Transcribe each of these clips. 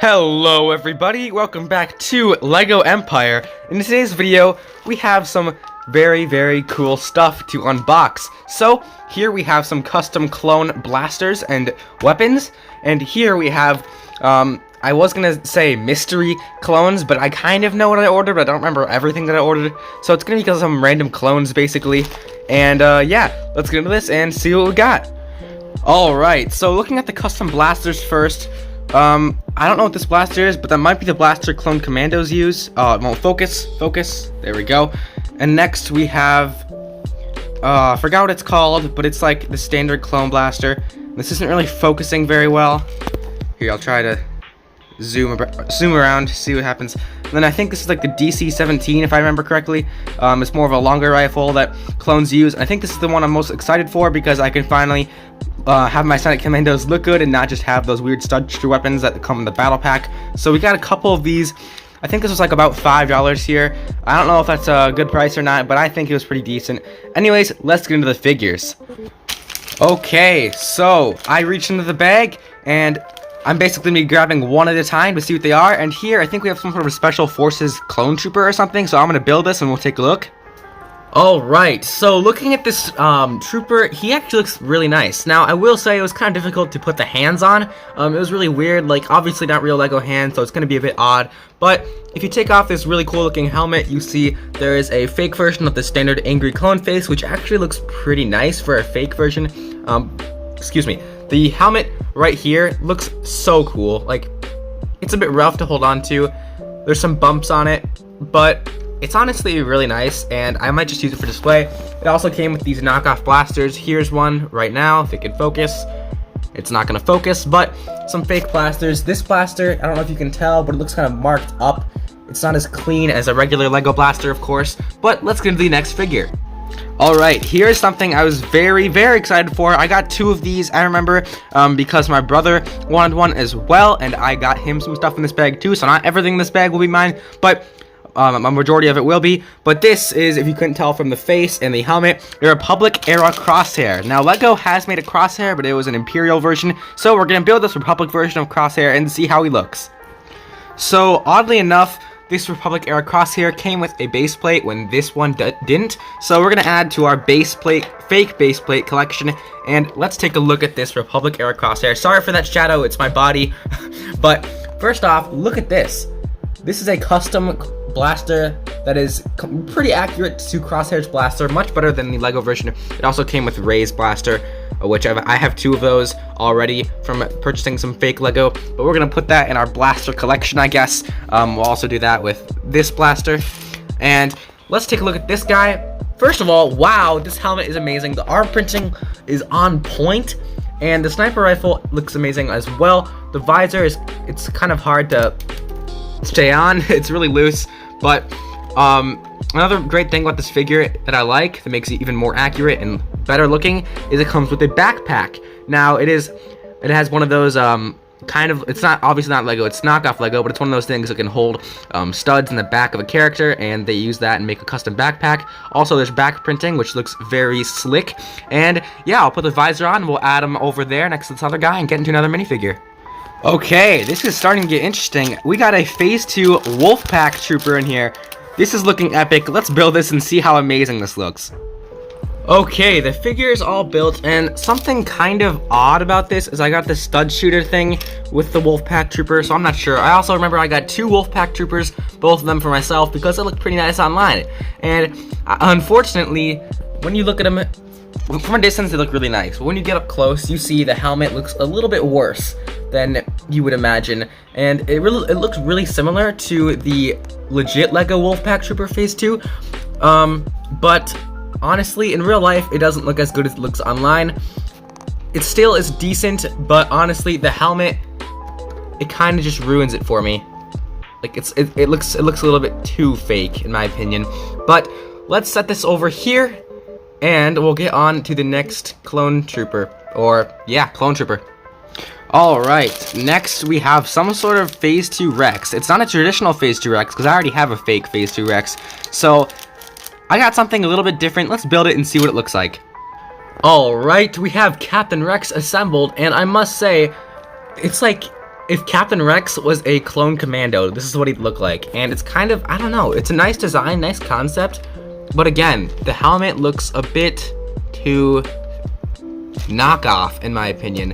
Hello everybody, welcome back to LEGO Empire. In today's video, we have some very cool stuff to unbox. So, here we have some custom clone blasters and weapons, and here we have, I was gonna say mystery clones, but I kind of know what I ordered, but I don't remember everything that I ordered. So it's gonna be some random clones, basically. And, yeah, let's get into this and see what we got. Alright, so looking at the custom blasters first, I don't know what this blaster is, but that might be the blaster clone commandos use. It won't focus, there we go. And next we have, I forgot what it's called, but it's like the standard clone blaster. This isn't really focusing very well. Here, I'll try to zoom around, see what happens. And then I think this is like the DC-17, if I remember correctly. It's more of a longer rifle that clones use. I think this is the one I'm most excited for because I can finally have my Senate Commandos look good and not just have those weird stud weapons that come in the battle pack. So we got a couple of these. I think this was like about $5 here. I don't know if that's a good price or not, but I think it was pretty decent. Anyways, let's get into the figures. Okay, so I reached into the bag and I'm basically gonna be grabbing one at a time to see what they are. And here, I think we have some sort of special forces clone trooper or something. So I'm gonna build this and we'll take a look. Alright, so looking at this trooper, he actually looks really nice. Now, I will say it was kind of difficult to put the hands on. It was really weird, like obviously not real Lego hands, so it's going to be a bit odd. But if you take off this really cool looking helmet, you see there is a fake version of the standard angry clone face, which actually looks pretty nice for a fake version. Excuse me. The helmet right here looks so cool. Like, it's a bit rough to hold on to. There's some bumps on it, but it's honestly really nice, and I might just use it for display. It also came with these knockoff blasters. Here's one right now, if it can focus. It's not gonna focus, but some fake blasters. This blaster, I don't know if you can tell, but it looks kind of marked up. It's not as clean as a regular Lego blaster, of course, but let's get into the next figure. Alright, here's something I was very excited for. I got two of these, I remember, because my brother wanted one as well, and I got him some stuff in this bag too, so not everything in this bag will be mine, but a majority of it will be. But this is, if you couldn't tell from the face and the helmet, the Republic era Crosshair. Now, Lego has made a Crosshair, but it was an Imperial version, so we're gonna build this Republic version of Crosshair and see how he looks. So, oddly enough, this Republic era Crosshair came with a base plate when this one didn't. So we're gonna add to our base plate, fake base plate collection, and let's take a look at this Republic era Crosshair. Sorry for that shadow, it's my body. But first off, look at this. This is a custom blaster that is pretty accurate to Crosshair's blaster, much better than the Lego version. It also came with Ray's blaster, which I have two of those already from purchasing some fake Lego, but we're gonna put that in our blaster collection, I guess. We'll also do that with this blaster. And let's take a look at this guy. First of all, wow, this helmet is amazing. The arm printing is on point, and the sniper rifle looks amazing as well. The visor it's kind of hard to stay on. It's really loose, but another great thing about this figure that I like, that makes it even more accurate and better looking, is it comes with a backpack. Now it has one of those it's not obviously not Lego, it's knockoff Lego, but it's one of those things that can hold studs in the back of a character, and they use that and make a custom backpack. Also, there's back printing, which looks very slick. And yeah, I'll put the visor on, we'll add him over there next to this other guy and get into another minifigure. Okay, this is starting to get interesting. We got a Phase 2 Wolfpack Trooper in here. This is looking epic. Let's build this and see how amazing this looks. Okay, the figure is all built, and something kind of odd about this is I got the stud shooter thing with the Wolfpack Trooper, so I'm not sure. I also remember I got two Wolfpack Troopers, both of them for myself, because they look pretty nice online. And unfortunately, when you look at them from a distance, they look really nice, but when you get up close, you see the helmet looks a little bit worse than you would imagine, and it looks really similar to the legit Lego Wolfpack Trooper Phase 2, but honestly, in real life, it doesn't look as good as it looks online. It still is decent, but honestly, the helmet, it kind of just ruins it for me. Like, it looks a little bit too fake, in my opinion. But let's set this over here, and we'll get on to the next clone trooper, or yeah, clone trooper. Alright, next we have some sort of Phase 2 Rex. It's not a traditional Phase 2 Rex, because I already have a fake Phase 2 Rex. So, I got something a little bit different. Let's build it and see what it looks like. Alright, we have Captain Rex assembled, and I must say, it's like If Captain Rex was a clone commando, this is what he'd look like. And it's kind of, I don't know, it's a nice design, nice concept. But again, the helmet looks a bit too knockoff, in my opinion.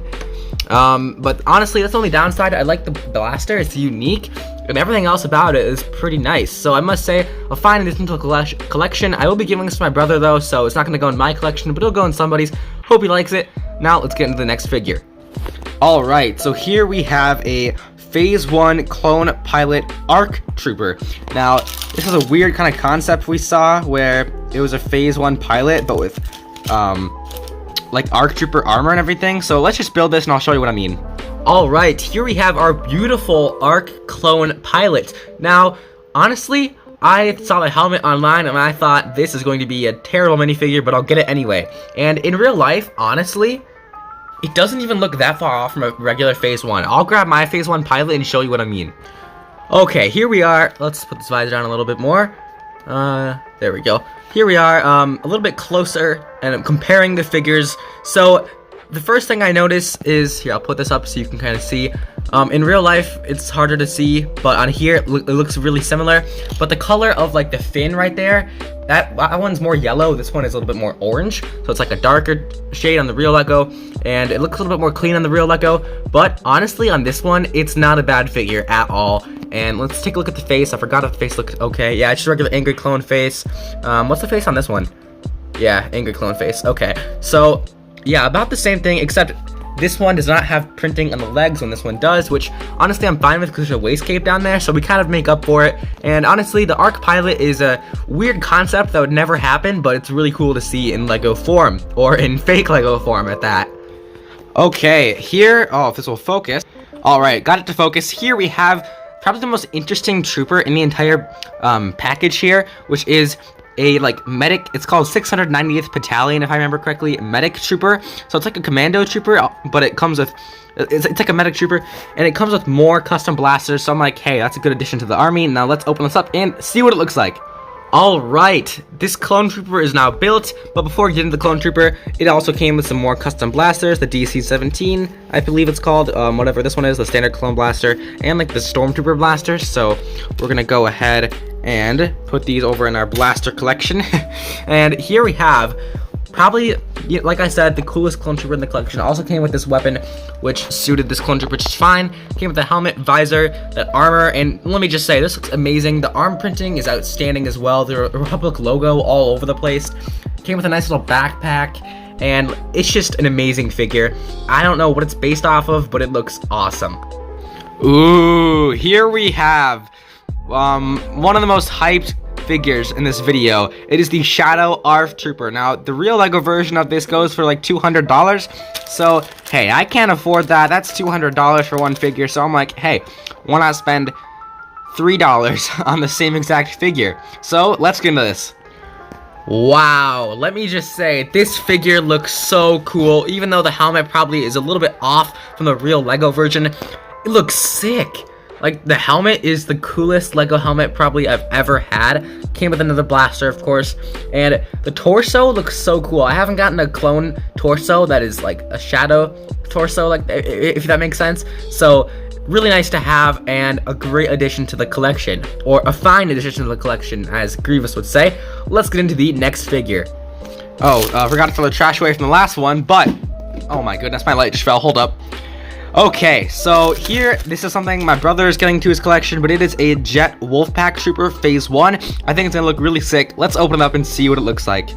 But honestly, that's the only downside. I like the blaster, it's unique, and everything else about it is pretty nice. So I must say, a fine addition to the collection. I will be giving this to my brother though, so it's not going to go in my collection, but it'll go in somebody's. Hope he likes it. Now let's get into the next figure. Alright, so here we have a Phase 1 Clone Pilot ARC Trooper. Now, this is a weird kind of concept we saw where it was a Phase 1 pilot, but with, like ARC Trooper armor and everything. So let's just build this and I'll show you what I mean. Alright, here we have our beautiful ARC Clone Pilot. Now, honestly, I saw the helmet online and I thought this is going to be a terrible minifigure, but I'll get it anyway. And in real life, honestly, it doesn't even look that far off from a regular Phase 1. I'll grab my Phase 1 pilot and show you what I mean. Okay, here we are. Let's put this visor down a little bit more. There we go. Here we are, a little bit closer, and I'm comparing the figures. So, the first thing I notice is, here, I'll put this up so you can kind of see. In real life, it's harder to see, but on here, it looks really similar. But the color of, like, the fin right there, that one's more yellow. This one is a little bit more orange. So it's like a darker shade on the real Lego, and it looks a little bit more clean on the real Lego. But honestly, on this one, it's not a bad figure at all. And let's take a look at the face. I forgot if the face looked okay. Yeah, it's just a regular angry clone face. What's the face on this one? Yeah, angry clone face. Okay, so yeah, about the same thing, except this one does not have printing on the legs when this one does, which honestly I'm fine with because there's a waist cape down there, so we kind of make up for it. And honestly, the ARC Pilot is a weird concept that would never happen, but it's really cool to see in Lego form, or in fake Lego form at that. Okay, here, oh, if this will focus. Alright, got it to focus. Here we have probably the most interesting trooper in the entire package here, which is a like medic. It's called 690th Battalion, if I remember correctly, medic trooper. So it's like a commando trooper, but it comes with it's like a medic trooper, and it comes with more custom blasters. So I'm like, hey, that's a good addition to the army. Now let's open this up and see what it looks like. Alright, this clone trooper is now built, but before we get into the clone trooper, it also came with some more custom blasters, the DC-17, I believe it's called, whatever this one is, the standard clone blaster, and like the stormtrooper blasters. So we're gonna go ahead and put these over in our blaster collection. And here we have probably, like I said, the coolest clone trooper in the collection. Also came with this weapon, which suited this clone trooper just fine. Came with the helmet, visor, that armor, and let me just say, this looks amazing. The arm printing is outstanding as well. The Republic logo all over the place. Came with a nice little backpack, and it's just an amazing figure. I don't know what it's based off of, but it looks awesome. Ooh, here we have one of the most hyped figures in this video. It is the Shadow ARF Trooper. Now, the real Lego version of this goes for like $200. So, hey, I can't afford that. That's $200 for one figure. So I'm like, hey, why not spend $3 on the same exact figure? So, let's get into this. Wow, let me just say, this figure looks so cool. Even though the helmet probably is a little bit off from the real Lego version, it looks sick. Like, the helmet is the coolest Lego helmet probably I've ever had. Came with another blaster, of course. And the torso looks so cool. I haven't gotten a clone torso that is like a shadow torso, like, if that makes sense. So, really nice to have, and a great addition to the collection. Or a fine addition to the collection, as Grievous would say. Let's get into the next figure. Oh, forgot to throw the trash away from the last one, but oh my goodness, my light just fell. Hold up. Okay, so here, this is something my brother is getting to his collection, but it is a Jet Wolfpack Trooper Phase 1. I think it's gonna look really sick. Let's open it up and see what it looks like.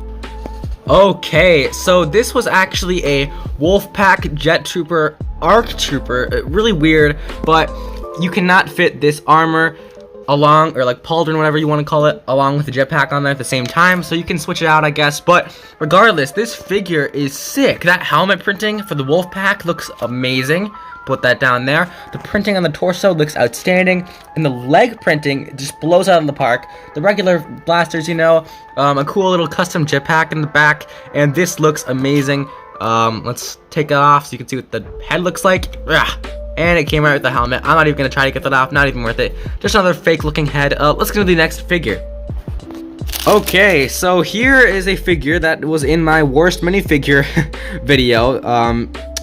Okay, so this was actually a Wolfpack Jet Trooper ARC Trooper. Really weird, but you cannot fit this armor along, or like pauldron, whatever you want to call it, along with the jetpack on there at the same time, so you can switch it out, I guess. But regardless, this figure is sick. That helmet printing for the Wolfpack looks amazing. Put that down there. The printing on the torso looks outstanding, and the leg printing just blows out of the park. The regular blasters, you know, a cool little custom jetpack in the back, and this looks amazing. Let's take it off so you can see what the head looks like. And it came right with the helmet. I'm not even gonna try to get that off. Not even worth it. Just another fake looking head. Let's go to the next figure. Okay, so here is a figure that was in my worst minifigure video.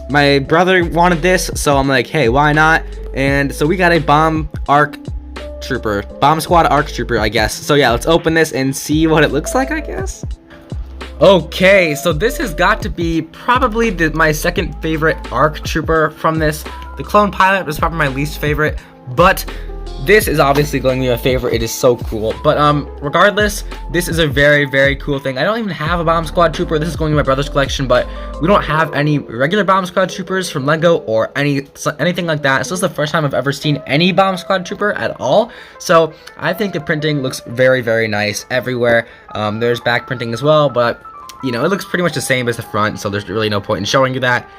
My brother wanted this, so I'm like, hey, why not? And so we got a bomb squad arc trooper, I guess. So yeah, let's open this and see what it looks like, I guess. Okay, so this has got to be probably my second favorite ARC Trooper from this. The Clone Pilot was probably my least favorite, but this is obviously going to be my favorite. It is so cool. But regardless, this is a very, very cool thing. I don't even have a Bomb Squad Trooper. This is going to my brother's collection, but we don't have any regular Bomb Squad Troopers from Lego or anything like that. So this is the first time I've ever seen any Bomb Squad Trooper at all. So I think the printing looks very, very nice everywhere. There's back printing as well, but you know, it looks pretty much the same as the front, so there's really no point in showing you that.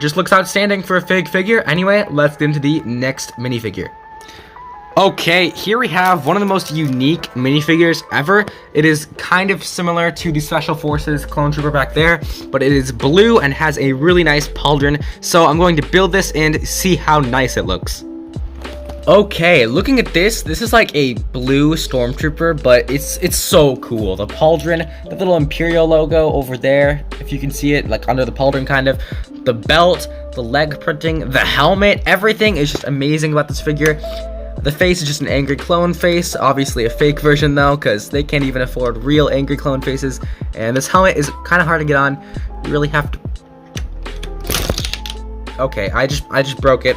Just looks outstanding for a figure. Anyway, let's get into the next minifigure. Okay, here we have one of the most unique minifigures ever. It is kind of similar to the Special Forces Clone Trooper back there, but it is blue and has a really nice pauldron. So I'm going to build this and see how nice it looks. Okay, looking at this is like a blue stormtrooper, but it's so cool. The pauldron, the little Imperial logo over there, if you can see it, like under the pauldron kind of. The belt, the leg printing, the helmet, everything is just amazing about this figure. The face is just an angry clone face, obviously a fake version though, because they can't even afford real angry clone faces. And this helmet is kind of hard to get on. You really have to... Okay, I just broke it.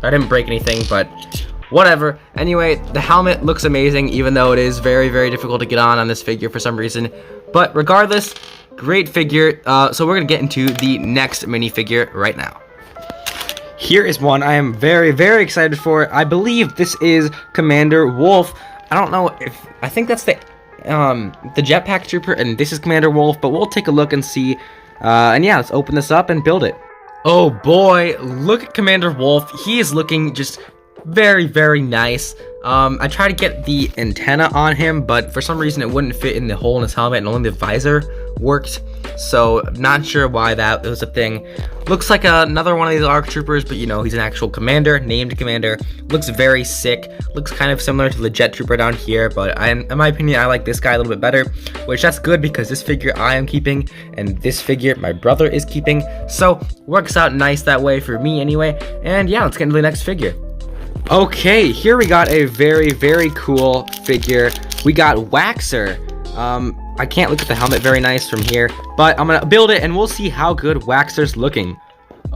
I didn't break anything, but whatever. Anyway, the helmet looks amazing, even though it is very, very difficult to get on this figure for some reason. But regardless, great figure. So we're going to get into the next minifigure right now. Here is one I am very, very excited for. I believe this is Commander Wolf. I don't know if... I think that's the jetpack trooper, and this is Commander Wolf, but we'll take a look and see. And yeah, let's open this up and build it. Oh boy, look at Commander Wolf. He is looking just very, very nice. I tried to get the antenna on him, but for some reason it wouldn't fit in the hole in his helmet and only the visor worked. So not sure why that was a thing. Looks like another one of these ARC Troopers, but you know, he's an actual commander, named commander. Looks very sick. Looks kind of similar to the Jet Trooper down here, but in my opinion, I like this guy a little bit better, which that's good because this figure I am keeping, and this figure my brother is keeping. So works out nice that way for me anyway. And yeah, let's get into the next figure. Okay, here we got a very, very cool figure. We got Waxer. I can't look at the helmet very nice from here, but I'm gonna build it and we'll see how good Waxer's looking.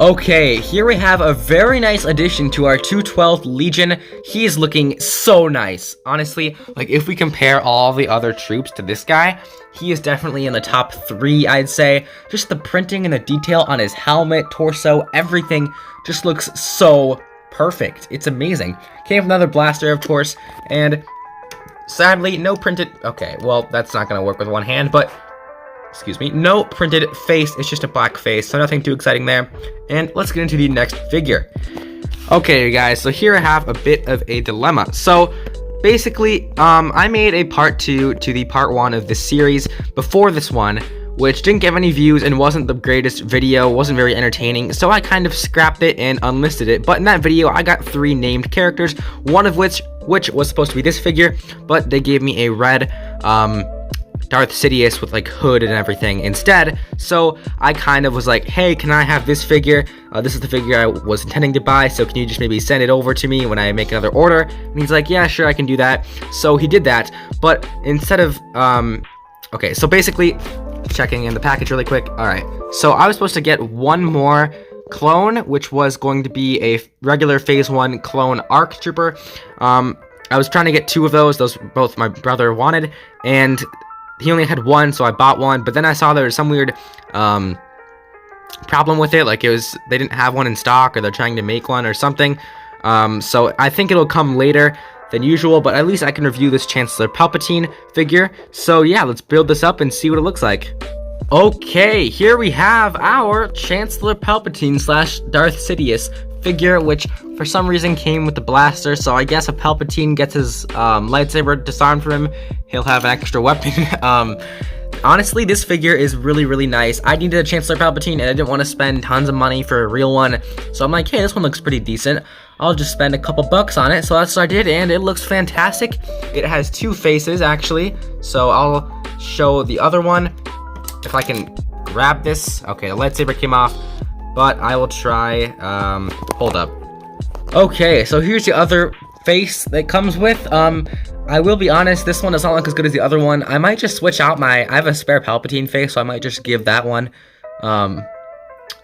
Okay, here we have a very nice addition to our 212th Legion. He is looking so nice. Honestly, like if we compare all the other troops to this guy, he is definitely in the top 3, I'd say. Just the printing and the detail on his helmet, torso, everything just looks so perfect. It's amazing. Came with another blaster, of course, and sadly, no printed... Okay, well, that's not going to work with one hand, but... Excuse me. No printed face. It's just a black face, so nothing too exciting there. And let's get into the next figure. Okay, guys, so here I have a bit of a dilemma. So, basically, I made a part 2 to the part 1 of this series before this one, which didn't get any views and wasn't the greatest video, wasn't very entertaining, so I kind of scrapped it and unlisted it. But in that video, I got 3 named characters, one of which was supposed to be this figure, but they gave me a red Darth Sidious with like hood and everything instead. So I kind of was like, hey, can I have this figure? This is the figure I was intending to buy, so can you just maybe send it over to me when I make another order? And he's like, yeah, sure, I can do that. So he did that, but instead of okay, so basically, checking in the package really quick. All right, so I was supposed to get one more clone, which was going to be a regular phase 1 clone ARC Trooper. I was trying to get 2 of those both my brother wanted, and he only had 1, so I bought 1. But then I saw there was some weird problem with it, like they didn't have one in stock, or they're trying to make one or something. So I think it'll come later than usual, but at least I can review this Chancellor Palpatine figure. So yeah, let's build this up and see what it looks like. Okay, here we have our Chancellor Palpatine / Darth Sidious figure, which for some reason came with the blaster, so I guess if Palpatine gets his lightsaber disarmed from him, he'll have an extra weapon. Honestly, this figure is really, really nice. I needed a Chancellor Palpatine, and I didn't want to spend tons of money for a real one, so I'm like, hey, this one looks pretty decent. I'll just spend a couple bucks on it, so that's what I did, and it looks fantastic. It has 2 faces, actually, so I'll show the other one. If I can grab this. Okay, the lightsaber came off, but I will try, hold up. Okay, so here's the other face that comes with. I will be honest, this one does not look as good as the other one. I might just switch out I have a spare Palpatine face, so I might just give that one, or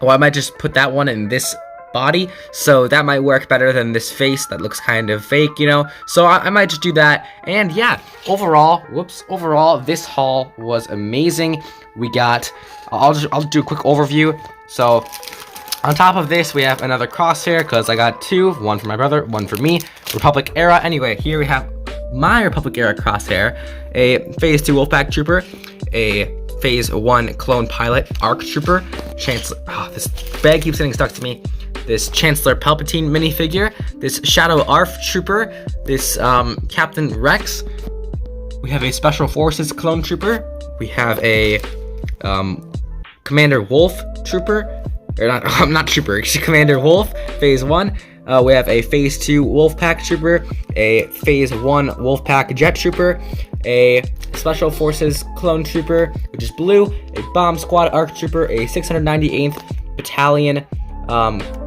I might just put that one in this body, so that might work better than this face that looks kind of fake, you know. So I might just do that. And yeah, overall, this haul was amazing. We got, I'll do a quick overview. So on top of this, we have another crosshair because I got two, one for my brother, one for me. Republic era. Anyway, here we have my Republic era crosshair, a Phase 2 Wolfpack Trooper, a Phase 1 Clone Pilot ARC Trooper, Chancellor. Oh, this bag keeps getting stuck to me. This Chancellor Palpatine minifigure, this Shadow ARF Trooper, this Captain Rex. We have a Special Forces Clone Trooper. We have a Commander Wolf Trooper. Or not Trooper, Commander Wolf, Phase 1. We have a Phase 2 Wolfpack Trooper, a Phase 1 Wolfpack Jet Trooper, a Special Forces Clone Trooper, which is blue, a Bomb Squad ARC Trooper, a 698th Battalion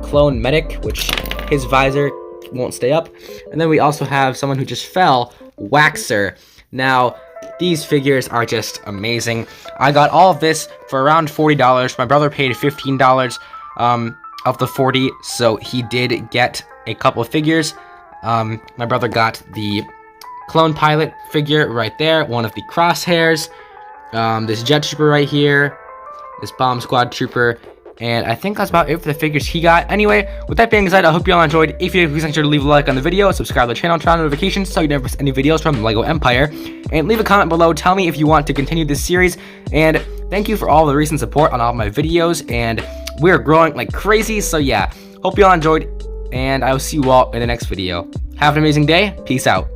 Clone Medic, which his visor won't stay up. And then we also have someone who just fell, Waxer. Now, these figures are just amazing. I got all of this for around $40. My brother paid $15 of the $40, so he did get a couple of figures. My brother got the Clone Pilot figure right there, one of the crosshairs, this Jet Trooper right here, this Bomb Squad Trooper, and I think that's about it for the figures he got. Anyway, with that being said, I hope you all enjoyed. If you did, please make sure to leave a like on the video, subscribe to the channel, turn on notifications so you never miss any videos from LEGO Empire, and leave a comment below. Tell me if you want to continue this series, and thank you for all the recent support on all my videos, and we're growing like crazy. So yeah, hope you all enjoyed, and I will see you all in the next video. Have an amazing day. Peace out.